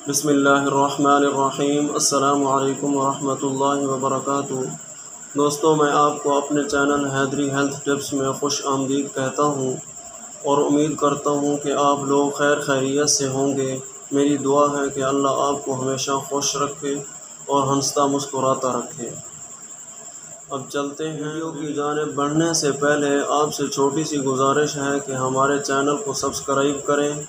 बिस्मिल्लाहिर्रहमानिर्रहीम। अस्सलामु अलैकुम वरहमतुल्लाहि वबरकातुहू। दोस्तों, मैं आपको अपने चैनल हैदरी हेल्थ टिप्स में खुश आमदीद कहता हूँ और उम्मीद करता हूँ कि आप लोग खैर खैरियत से होंगे। मेरी दुआ है कि अल्लाह आपको हमेशा खुश रखे और हंसता मुस्कुराता रखे। अब चलते हैं वीडियो की जानिब। बढ़ने से पहले आपसे छोटी सी गुजारिश है कि हमारे चैनल को सब्सक्राइब करें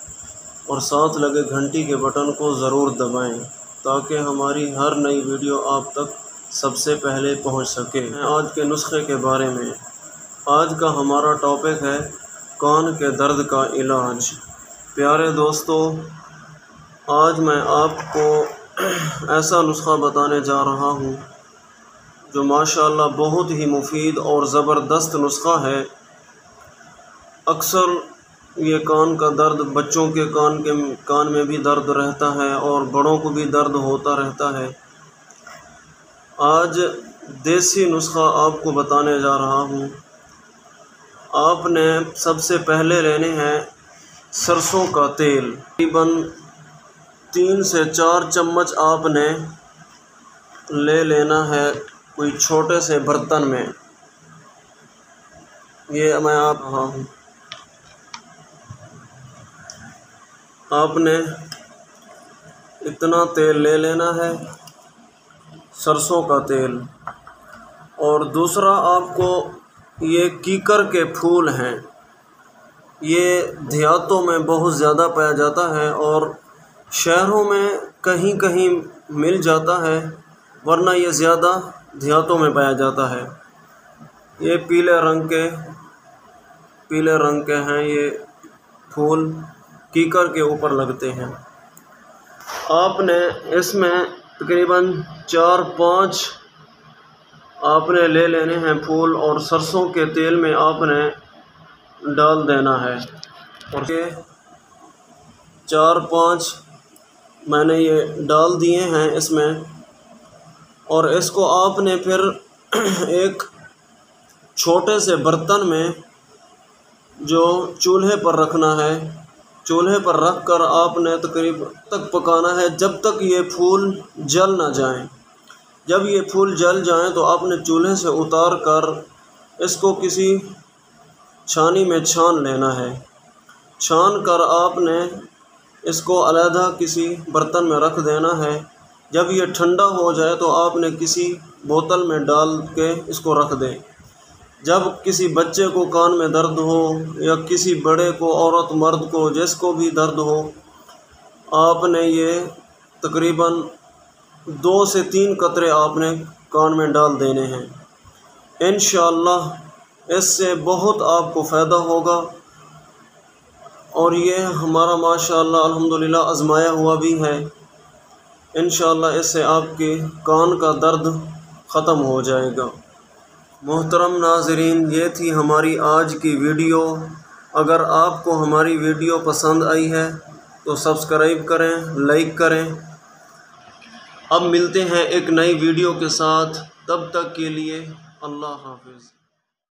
और साथ लगे घंटी के बटन को ज़रूर दबाएं ताकि हमारी हर नई वीडियो आप तक सबसे पहले पहुंच सके। आज के नुस्खे के बारे में आज का हमारा टॉपिक है कान के दर्द का इलाज। प्यारे दोस्तों, आज मैं आपको ऐसा नुस्खा बताने जा रहा हूं जो माशाअल्लाह बहुत ही मुफीद और ज़बरदस्त नुस्खा है। अक्सर ये कान का दर्द, बच्चों के कान में भी दर्द रहता है और बड़ों को भी दर्द होता रहता है। आज देसी नुस्खा आपको बताने जा रहा हूँ। आपने सबसे पहले लेने हैं सरसों का तेल। तकरीबन 3 से 4 चम्मच आपने ले लेना है कोई छोटे से बर्तन में। ये मैं आप रहा हूँ। आपने इतना तेल ले लेना है, सरसों का तेल। और दूसरा, आपको ये कीकर के फूल हैं, ये देहातों में बहुत ज़्यादा पाया जाता है और शहरों में कहीं कहीं मिल जाता है, वरना ये ज़्यादा देहातों में पाया जाता है। ये पीले रंग के हैं, ये फूल कीकर के ऊपर लगते हैं। आपने इसमें तकरीबन 4-5 आपने ले लेने हैं फूल और सरसों के तेल में आपने डाल देना है। और ये 4-5 मैंने ये डाल दिए हैं इसमें। और इसको आपने फिर एक छोटे से बर्तन में जो चूल्हे पर रखना है, चूल्हे पर रख कर आपने तकरीबन तक पकाना है जब तक ये फूल जल ना जाएं। जब ये फूल जल जाएं तो आपने चूल्हे से उतार कर इसको किसी छानी में छान लेना है। छान कर आपने इसको अलग किसी बर्तन में रख देना है। जब ये ठंडा हो जाए तो आपने किसी बोतल में डाल के इसको रख दें। जब किसी बच्चे को कान में दर्द हो या किसी बड़े को, औरत मर्द को, जिसको भी दर्द हो, आपने ये तकरीबन 2 से 3 कतरे आपने कान में डाल देने हैं। इंशाअल्लाह इससे बहुत आपको फ़ायदा होगा। और ये हमारा माशाअल्लाह अल्हम्दुलिल्लाह आज़माया हुआ भी है। इंशाअल्लाह इससे आपके कान का दर्द ख़त्म हो जाएगा। मोहतरम नाज़रीन, ये थी हमारी आज की वीडियो। अगर आपको हमारी वीडियो पसंद आई है तो सब्सक्राइब करें, लाइक करें। अब मिलते हैं एक नई वीडियो के साथ, तब तक के लिए अल्लाह हाफ़िज़।